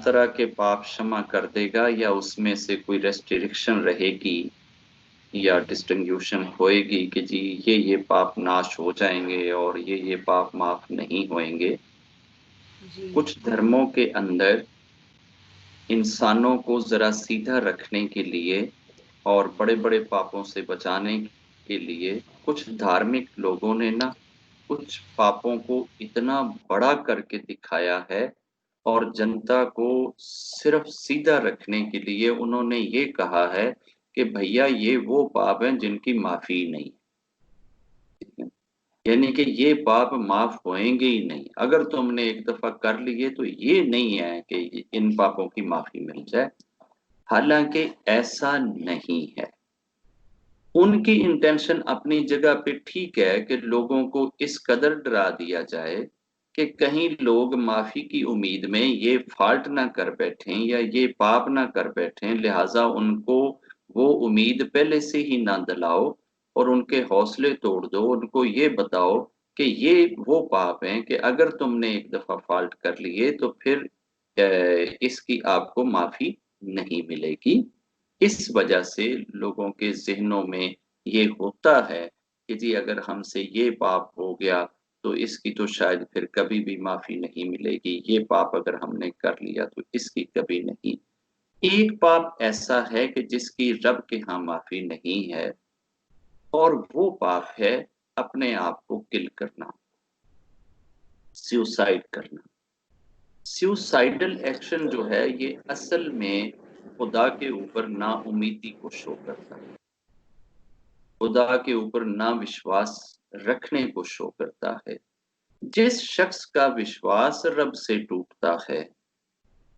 तरह के पाप क्षमा कर देगा, या उसमें से कोई रेस्ट्रिक्शन रहेगी या डिस्टिंग्यूशन होएगी कि जी ये पाप नाश हो जाएंगे और ये पाप माफ नहीं होएंगे। जी। कुछ धर्मों के अंदर इंसानों को जरा सीधा रखने के लिए और बड़े बड़े पापों से बचाने के लिए कुछ धार्मिक लोगों ने ना कुछ पापों को इतना बड़ा करके दिखाया है, और जनता को सिर्फ सीधा रखने के लिए उन्होंने ये कहा है कि भैया ये वो पाप हैं जिनकी माफी नहीं है। यानी कि ये पाप माफ होएंगे ही नहीं, अगर तुमने एक दफा कर लिए तो ये नहीं है कि इन पापों की माफी मिल जाए। हालांकि ऐसा नहीं है। उनकी इंटेंशन अपनी जगह पे ठीक है कि लोगों को इस कदर डरा दिया जाए कि कहीं लोग माफी की उम्मीद में ये फॉल्ट ना कर बैठें या ये पाप ना कर बैठें, लिहाजा उनको वो उम्मीद पहले से ही ना दिलाओ और उनके हौसले तोड़ दो। उनको ये बताओ कि ये वो पाप हैं कि अगर तुमने एक दफा फॉल्ट कर लिए तो फिर इसकी आपको माफी नहीं मिलेगी। इस वजह से लोगों के जहनों में ये होता है कि जी अगर हमसे ये पाप हो गया तो इसकी तो शायद फिर कभी भी माफी नहीं मिलेगी, ये पाप अगर हमने कर लिया तो इसकी कभी नहीं। एक पाप ऐसा है कि जिसकी रब के यहाँ माफी नहीं है, और वो पाप है अपने आप को किल करना, सुसाइड करना। सुसाइडल एक्शन जो है ये असल में खुदा के ऊपर नाउमीदी को शो करता है, खुदा के ऊपर ना विश्वास रखने को शो करता है। जिस शख्स का विश्वास रब से टूटता है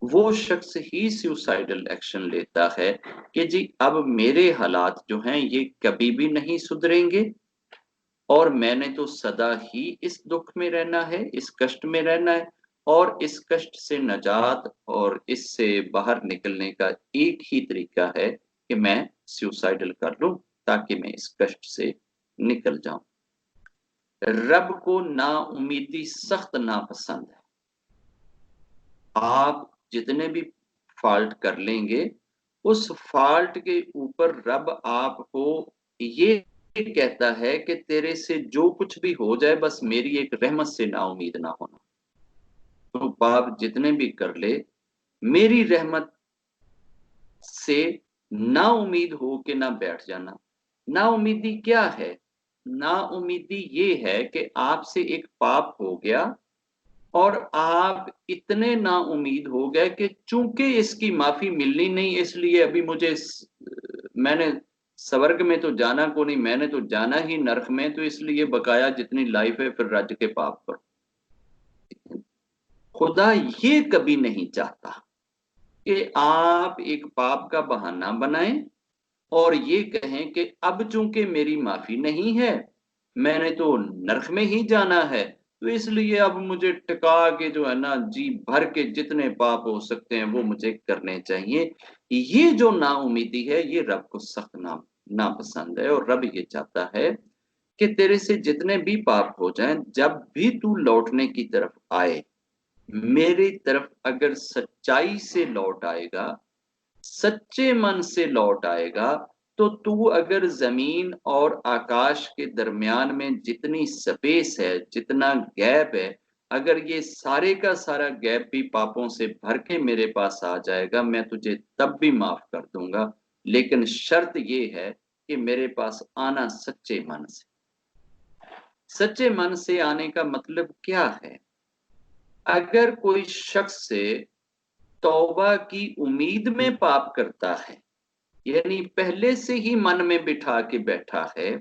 वो शख्स ही सुसाइडल एक्शन लेता है कि जी अब मेरे हालात जो हैं ये कभी भी नहीं सुधरेंगे, और मैंने तो सदा ही इस दुख में रहना है, इस कष्ट में रहना है, और इस कष्ट से नजात और इससे बाहर निकलने का एक ही तरीका है कि मैं सुसाइडल कर लूं ताकि मैं इस कष्ट से निकल जाऊं। रब को ना उम्मीदी सख्त नापसंद है। आप जितने भी फॉल्ट कर लेंगे उस फॉल्ट के ऊपर रब आपको ये कहता है कि तेरे से जो कुछ भी हो जाए बस मेरी एक रहमत से ना उम्मीद ना होना। तो पाप जितने भी कर ले, मेरी रहमत से ना उम्मीद हो के ना बैठ जाना। ना उम्मीदी क्या है? ना उम्मीदी ये है कि आपसे एक पाप हो गया और आप इतने ना उम्मीद हो गए कि चूंकि इसकी माफी मिलनी नहीं, इसलिए अभी मैंने स्वर्ग में तो जाना को नहीं, मैंने तो जाना ही नरक में, तो इसलिए बकाया जितनी लाइफ है फिर रज के पाप पर। खुदा ये कभी नहीं चाहता कि आप एक पाप का बहाना बनाएं और ये कहें कि अब चूंकि मेरी माफी नहीं है, मैंने तो नरक में ही जाना है, तो इसलिए अब मुझे टिका के जो है ना जी भर के जितने पाप हो सकते हैं वो मुझे करने चाहिए। ये जो नाउमीदी है ये रब को सख्त नापसंद है, और रब ये चाहता है कि तेरे से जितने भी पाप हो जाएं, जब भी तू लौटने की तरफ आए, मेरी तरफ अगर सच्चाई से लौट आएगा, सच्चे मन से लौट आएगा, तो तू अगर जमीन और आकाश के दरमियान में जितनी स्पेस है, जितना गैप है, अगर ये सारे का सारा गैप भी पापों से भर के मेरे पास आ जाएगा, मैं तुझे तब भी माफ कर दूंगा। लेकिन शर्त ये है कि मेरे पास आना सच्चे मन से। सच्चे मन से आने का मतलब क्या है? अगर कोई शख्स से तौबा की उम्मीद में पाप करता है, यानी पहले से ही मन में बिठा के बैठा है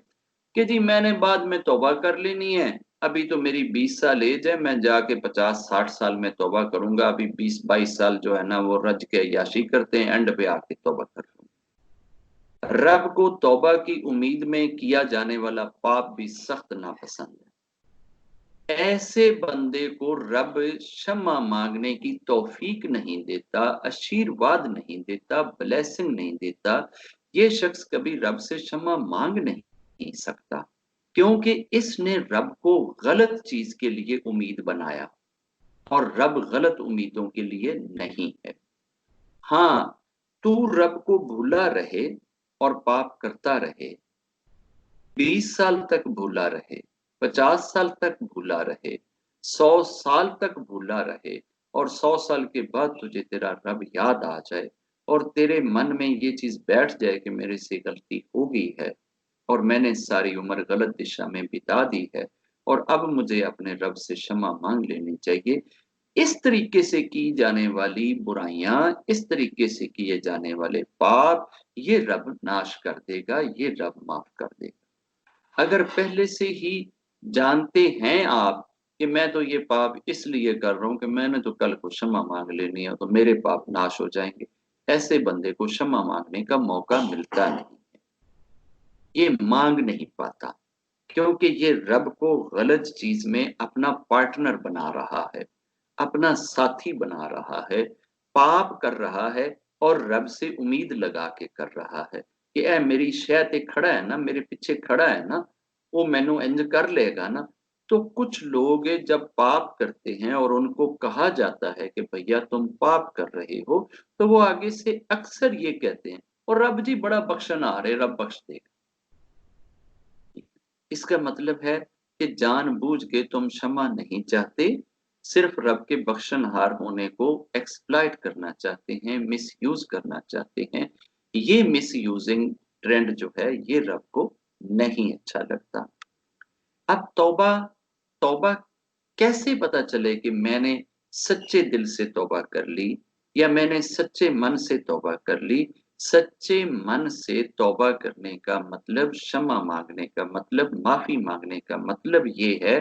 कि जी मैंने बाद में तौबा कर लेनी है, अभी तो मेरी 20 साल एज है, मैं जाके 50-60 साल में तौबा करूंगा, अभी 20-22 साल जो है ना वो रज के अय्याशी करते हैं, एंड पे आके तौबा कर लूंगा। रब को तौबा की उम्मीद में किया जाने वाला पाप भी सख्त नापसंद है। ऐसे बंदे को रब क्षमा मांगने की तौफीक नहीं देता, आशीर्वाद नहीं देता, ब्लेसिंग नहीं देता। ये शख्स कभी रब से क्षमा मांग नहीं सकता, क्योंकि इसने रब को गलत चीज के लिए उम्मीद बनाया, और रब गलत उम्मीदों के लिए नहीं है। हाँ, तू रब को भूला रहे और पाप करता रहे, 20 साल तक भूला रहे, 50 साल तक भूला रहे, 100 साल तक भूला रहे, और 100 साल के बाद तुझे तेरा रब याद आ जाए और तेरे मन में ये चीज बैठ जाए कि मेरे से गलती हो गई है और मैंने सारी उम्र गलत दिशा में बिता दी है और अब मुझे अपने रब से क्षमा मांग लेनी चाहिए। इस तरीके से की जाने वाली बुराइयां, इस तरीके से किए जाने वाले पाप, ये रब नाश कर देगा, ये रब माफ कर देगा। अगर पहले से ही जानते हैं आप कि मैं तो ये पाप इसलिए कर रहा हूं कि मैंने तो कल को क्षमा मांग लेनी है तो मेरे पाप नाश हो जाएंगे, ऐसे बंदे को क्षमा मांगने का मौका मिलता नहीं, ये मांग नहीं पाता, क्योंकि ये रब को गलत चीज में अपना पार्टनर बना रहा है, अपना साथी बना रहा है, पाप कर रहा है और रब से उम्मीद लगा के कर रहा है कि ए मेरी शैत एक खड़ा है ना, मेरे पीछे खड़ा है ना, वो मैनू इंज कर लेगा ना। तो कुछ लोग जब पाप करते हैं और उनको कहा जाता है कि भैया तुम पाप कर रहे हो, तो वो आगे से अक्सर ये कहते हैं और रब जी बड़ा बख्शनहार है, रब बख्श देगा। इसका मतलब है कि जानबूझ के तुम क्षमा नहीं चाहते, सिर्फ रब के बख्शनहार होने को एक्सप्लॉइट करना चाहते हैं, मिसयूज करना चाहते हैं। ये मिसयूजिंग ट्रेंड जो है ये रब को नहीं अच्छा लगता। अब तौबा, तौबा कैसे पता चले कि मैंने सच्चे दिल से तौबा कर ली या मैंने सच्चे मन से तौबा कर ली? सच्चे मन से तौबा करने का मतलब, क्षमा मांगने का मतलब, माफी मांगने का मतलब ये है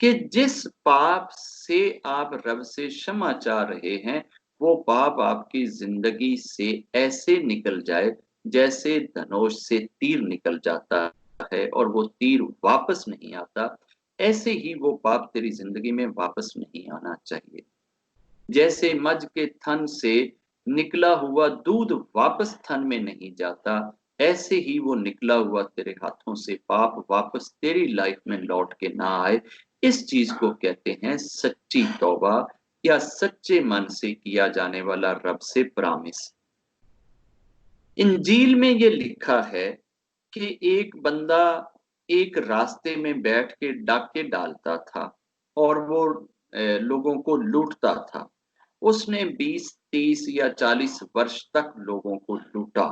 कि जिस पाप से आप रब से क्षमा चाह रहे हैं, वो पाप आपकी जिंदगी से ऐसे निकल जाए जैसे धनुष से तीर निकल जाता है और वो तीर वापस नहीं आता, ऐसे ही वो पाप तेरी जिंदगी में वापस नहीं आना चाहिए। जैसे मझ के थन से निकला हुआ दूध वापस थन में नहीं जाता, ऐसे ही वो निकला हुआ तेरे हाथों से पाप वापस तेरी लाइफ में लौट के ना आए। इस चीज को कहते हैं सच्ची तौबा या सच्चे मन से किया जाने वाला रब से प्रॉमिस। इंजील में ये लिखा है कि एक बंदा एक रास्ते में बैठ के डाके डालता था और वो लोगों को लूटता था। उसने 20, 30 या 40 वर्ष तक लोगों को लूटा।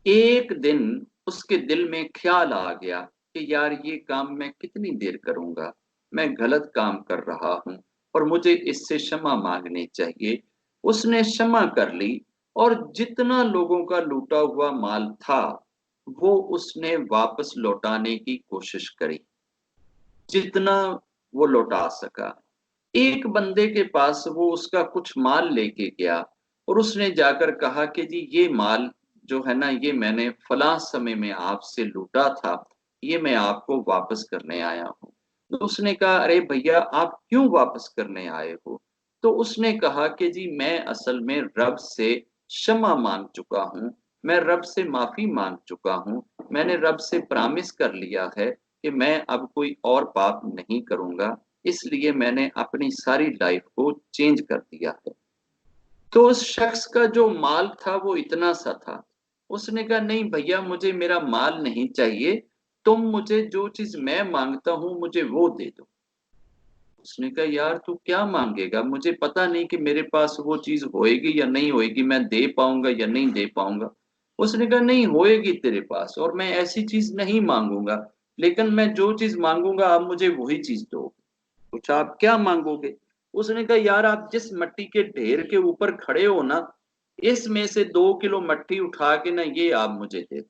एक दिन उसके दिल में ख्याल आ गया कि यार ये काम मैं कितनी देर करूंगा, मैं गलत काम कर रहा हूं और मुझे इससे क्षमा मांगनी चाहिए। उसने क्षमा कर ली और जितना लोगों का लूटा हुआ माल था वो उसने वापस लौटाने की कोशिश करी, जितना वो लौटा सका। एक बंदे के पास वो उसका कुछ माल लेके गया और उसने जाकर कहा कि जी ये माल जो है ना, ये मैंने फलां समय में आपसे लूटा था, ये मैं आपको वापस करने आया हूँ। तो उसने कहा अरे भैया आप क्यों वापस करने आए हो? तो उसने कहा कि जी मैं असल में रब से क्षमा मांग चुका हूँ, मैं रब से माफी मांग चुका हूँ, मैंने रब से प्रॉमिस कर लिया है कि मैं अब कोई और पाप नहीं करूंगा, इसलिए मैंने अपनी सारी लाइफ को चेंज कर दिया है। तो उस शख्स का जो माल था वो इतना सा था। उसने कहा नहीं भैया मुझे मेरा माल नहीं चाहिए, तुम मुझे जो चीज मैं मांगता हूं मुझे वो दे दो। उसने कहा यार तू क्या मांगेगा, मुझे पता नहीं कि मेरे पास वो चीज होएगी या नहीं होएगी, मैं दे पाऊंगा या नहीं दे पाऊंगा। उसने कहा नहीं होएगी तेरे पास और मैं ऐसी चीज नहीं मांगूंगा, लेकिन मैं जो चीज मांगूंगा आप मुझे वही चीज दो। पूछा आप क्या मांगोगे? उसने कहा यार आप जिस मट्टी के ढेर के ऊपर खड़े हो ना, इसमें से 2 किलो मट्टी उठा के ना ये आप मुझे दे दो।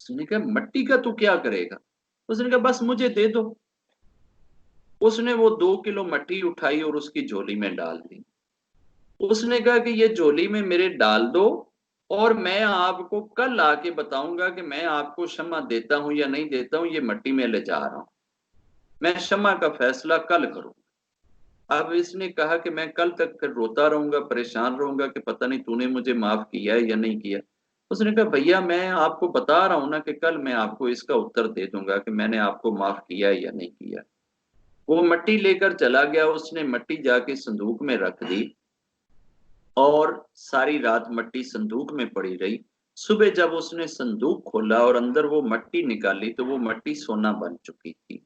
उसने कहा मट्टी का तू क्या करेगा? उसने कहा बस मुझे दे दो। उसने वो 2 किलो मट्टी उठाई और उसकी झोली में डाल दी। उसने कहा कि ये झोली में मेरे डाल दो और मैं आपको कल आके बताऊंगा कि मैं आपको क्षमा देता हूं या नहीं देता हूं, ये मट्टी में ले जा रहा हूं, मैं क्षमा का फैसला कल करूं। अब इसने कहा कि मैं कल तक फिर रोता रहूंगा, परेशान रहूंगा कि पता नहीं तूने मुझे माफ किया है या नहीं किया। उसने कहा भैया मैं आपको बता रहा हूं ना कि कल मैं आपको इसका उत्तर दे दूंगा कि मैंने आपको माफ किया है या नहीं किया। वो मट्टी लेकर चला गया, उसने मट्टी जाके संदूक में रख दी और सारी रात मट्टी संदूक में पड़ी रही। सुबह जब उसने संदूक खोला और अंदर वो मट्टी निकाली तो वो मट्टी सोना बन चुकी थी।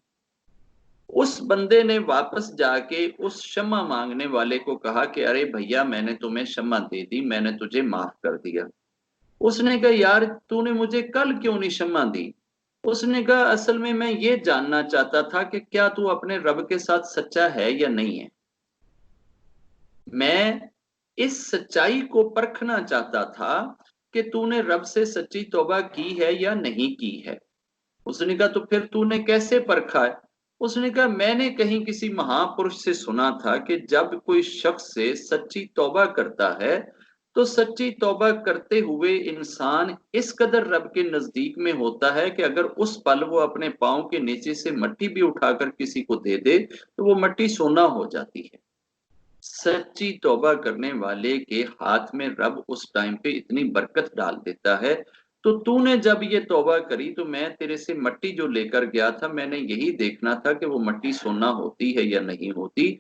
उस बंदे ने वापस जाके उस क्षमा मांगने वाले को कहा कि अरे भैया, मैंने तुम्हें क्षमा दे दी, मैंने तुझे माफ कर दिया। उसने कहा, यार तूने मुझे कल क्यों नहीं क्षमा दी? उसने कहा, असल में मैं ये जानना चाहता था कि क्या तू अपने रब के साथ सच्चा है या नहीं है। मैं इस सच्चाई को परखना चाहता था कि तूने रब से सच्ची तौबा की है या नहीं की है। उसने कहा, तो फिर तूने कैसे परखा है? उसने कहा, मैंने कहीं किसी महापुरुष से सुना था कि जब कोई शख्स से सच्ची तौबा करता है तो सच्ची तौबा करते हुए इंसान इस कदर रब के नजदीक में होता है कि अगर उस पल वो अपने पांव के नीचे से मट्टी भी उठाकर किसी को दे दे तो वो मट्टी सोना हो जाती है। सच्ची तौबा करने वाले के हाथ में रब उस टाइम पे इतनी बरकत डाल देता है। तो तूने जब ये तौबा करी तो मैं तेरे से मट्टी जो लेकर गया था, मैंने यही देखना था कि वो मट्टी सोना होती है या नहीं होती।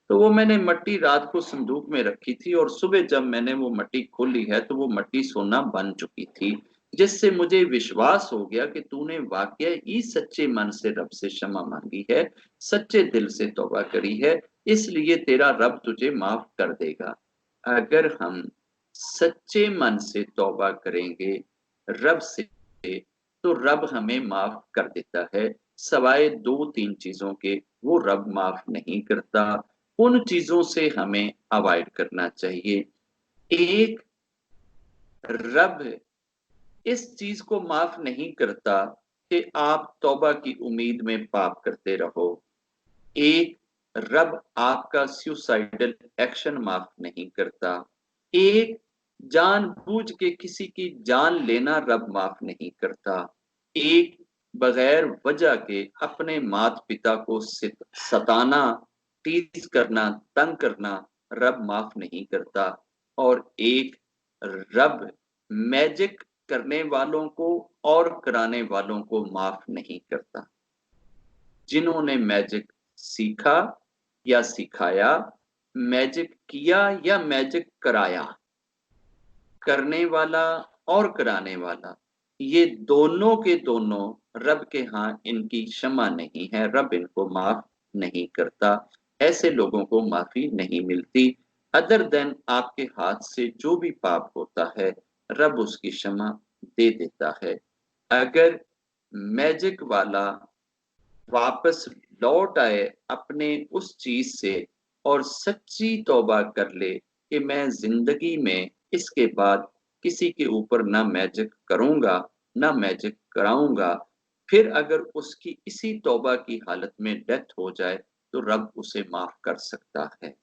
तो वो मैंने मट्टी रात को संदूक में रखी थी और सुबह जब मैंने वो मट्टी खोली है तो वो मट्टी सोना बन चुकी थी, जिससे मुझे विश्वास हो गया कि तूने वाकई ही सच्चे मन से रब से क्षमा मांगी है, सच्चे दिल से तौबा करी है, इसलिए तेरा रब तुझे माफ कर देगा। अगर हम सच्चे मन से तौबा करेंगे रब से, तो रब हमें माफ कर देता है। सवाए दो तीन चीजों के वो रब माफ नहीं करता। उन चीजों से हमें अवॉइड करना चाहिए। एक, रब इस चीज को माफ नहीं करता कि आप तौबा की उम्मीद में पाप करते रहो। एक, रब आपका सुसाइडल एक्शन माफ नहीं करता। एक, जानबूझ के किसी की जान लेना रब माफ नहीं करता। एक, बगैर वजह के अपने माता पिता को सताना, टीज करना, तंग करना रब माफ नहीं करता। और एक, रब मैजिक करने वालों को और कराने वालों को माफ नहीं करता। जिन्होंने मैजिक सीखा या सिखाया, मैजिक किया या मैजिक कराया, करने वाला और कराने वाला, ये दोनों के दोनों रब के यहाँ इनकी क्षमा नहीं है, रब इनको माफ नहीं करता। ऐसे लोगों को माफी नहीं मिलती। अदर देन आपके हाथ से जो भी पाप होता है रब उसकी क्षमा दे देता है। अगर मैजिक वाला वापस लौट आए अपने उस चीज से और सच्ची तौबा कर ले कि मैं जिंदगी में इसके बाद किसी के ऊपर ना मैजिक करूंगा ना मैजिक कराऊंगा, फिर अगर उसकी इसी तौबा की हालत में डेथ हो जाए तो रब उसे माफ कर सकता है।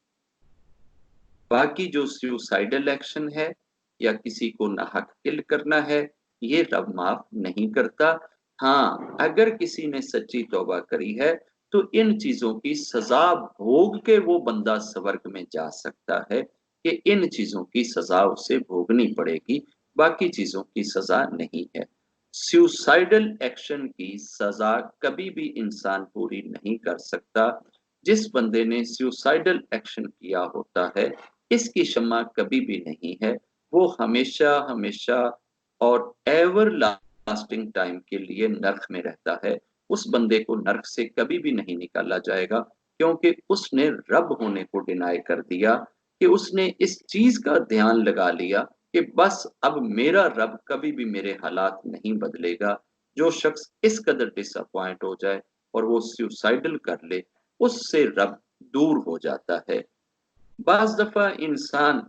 बाकी जो सुसाइडल एक्शन है या किसी को नाहक किल करना है, ये रब माफ नहीं करता। हाँ, अगर किसी ने सच्ची तौबा करी है तो इन चीजों की सजा भोग के वो बंदा स्वर्ग में जा सकता है कि इन चीजों की सजा उसे भोगनी पड़ेगी, बाकी चीजों की सजा नहीं है। सुसाइडल एक्शन की सजा कभी भी इंसान पूरी नहीं कर सकता। जिस बंदे ने सुसाइडल एक्शन किया होता है इसकी क्षमा कभी भी नहीं है। वो हमेशा हमेशा और एवर लास्टिंग टाइम के लिए नर्क में रहता है। उस बंदे को नर्क से कभी भी नहीं निकाला जाएगा, क्योंकि उसने रब होने को डिनाई कर दिया, कि उसने इस चीज का ध्यान लगा लिया कि बस अब मेरा रब कभी भी मेरे हालात नहीं बदलेगा। जो शख्स इस कदर डिसअपॉइंट हो जाए और वो सुसाइडल कर ले, उससे रब दूर हो जाता है। बाज दफा इंसान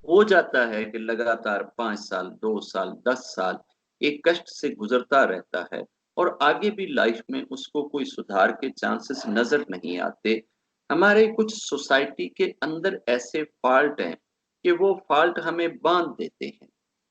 हो जाता है कि लगातार 5 साल, 2 साल, 10 साल एक कष्ट से गुजरता रहता है और आगे भी लाइफ में उसको कोई सुधार के चांसेस नजर नहीं आते। हमारे कुछ सोसाइटी के अंदर ऐसे फॉल्ट हैं कि वो फॉल्ट हमें बांध देते हैं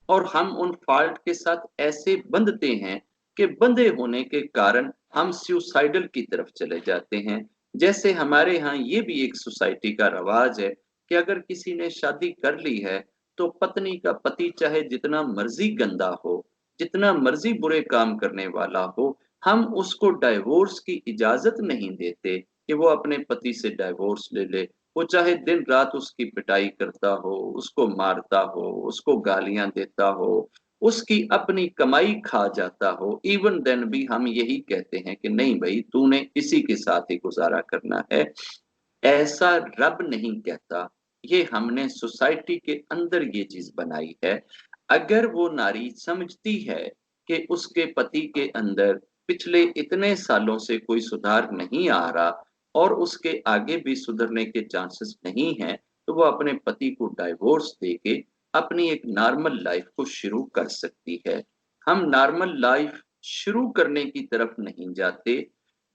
और हम उन फॉल्ट के साथ ऐसे बंधते हैं कि बंधे होने के कारण हम सुसाइडल की तरफ चले जाते हैं। जैसे हमारे यहाँ ये भी एक सोसाइटी का रवाज है कि अगर किसी ने शादी कर ली है तो पत्नी का पति चाहे जितना मर्जी गंदा हो, जितना मर्जी बुरे काम करने वाला हो, हम उसको डाइवोर्स की इजाजत नहीं देते कि वो अपने पति से डाइवोर्स ले ले। वो चाहे दिन रात उसकी पिटाई करता हो, उसको मारता हो, उसको गालियां देता हो, उसकी अपनी कमाई खा जाता हो, इवन देन भी हम यही कहते हैं कि नहीं भाई तूने इसी के साथ ही गुजारा करना है। ऐसा रब नहीं कहता, ये हमने सोसाइटी के अंदर ये चीज बनाई है। अगर वो नारी समझती है कि उसके पति के अंदर पिछले इतने सालों से कोई सुधार नहीं आ रहा और उसके आगे भी सुधरने के चांसेस नहीं हैं, तो वो अपने पति को डाइवोर्स देके अपनी एक नॉर्मल लाइफ को शुरू कर सकती है। हम नॉर्मल लाइफ शुरू करने की तरफ नहीं जाते,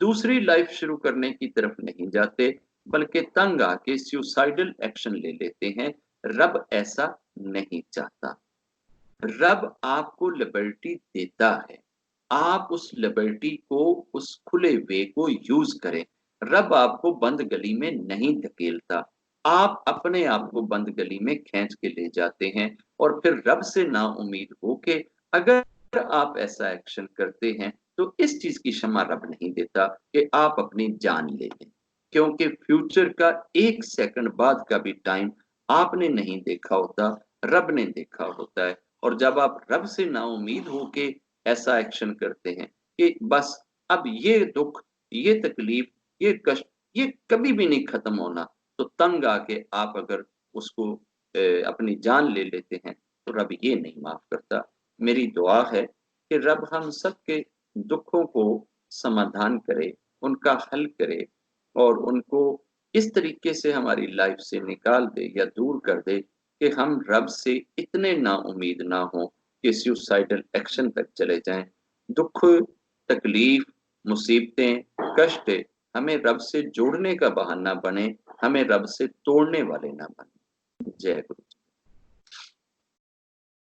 दूसरी लाइफ शुरू करने की तरफ नहीं जाते, बल्कि तंग आके सुसाइडल एक्शन ले लेते हैं। रब ऐसा नहीं चाहता। रब आपको लिबर्टी देता है, आप उस लिबर्टी को, उस खुले वे को यूज करें। रब आपको बंद गली में नहीं धकेलता, आप अपने आप को बंद गली में खींच के ले जाते हैं। और फिर रब से ना उम्मीद हो के अगर आप ऐसा एक्शन करते हैं तो इस चीज की क्षमा रब नहीं देता कि आप अपनी जान ले लें, क्योंकि फ्यूचर का एक सेकंड बाद का भी टाइम आपने नहीं देखा होता, रब ने देखा होता है। और जब आप रब से नाउम्मीद होके ऐसा एक्शन करते हैं कि बस अब ये दुख, ये तकलीफ, ये कष्ट, ये कभी भी नहीं खत्म होना, तो तंग आके आप अगर उसको अपनी जान ले लेते हैं तो रब ये नहीं माफ करता। मेरी दुआ है कि रब हम सबके दुखों को समाधान करे, उनका हल करे और उनको इस तरीके से हमारी लाइफ से निकाल दे या दूर कर दे कि हम रब से इतने ना उम्मीद ना हो कि सुसाइडल एक्शन तक चले जाएं। दुख, तकलीफ, मुसीबतें, कष्ट हमें रब से जोड़ने का बहाना बने, हमें रब से तोड़ने वाले ना बने। जय गुरु।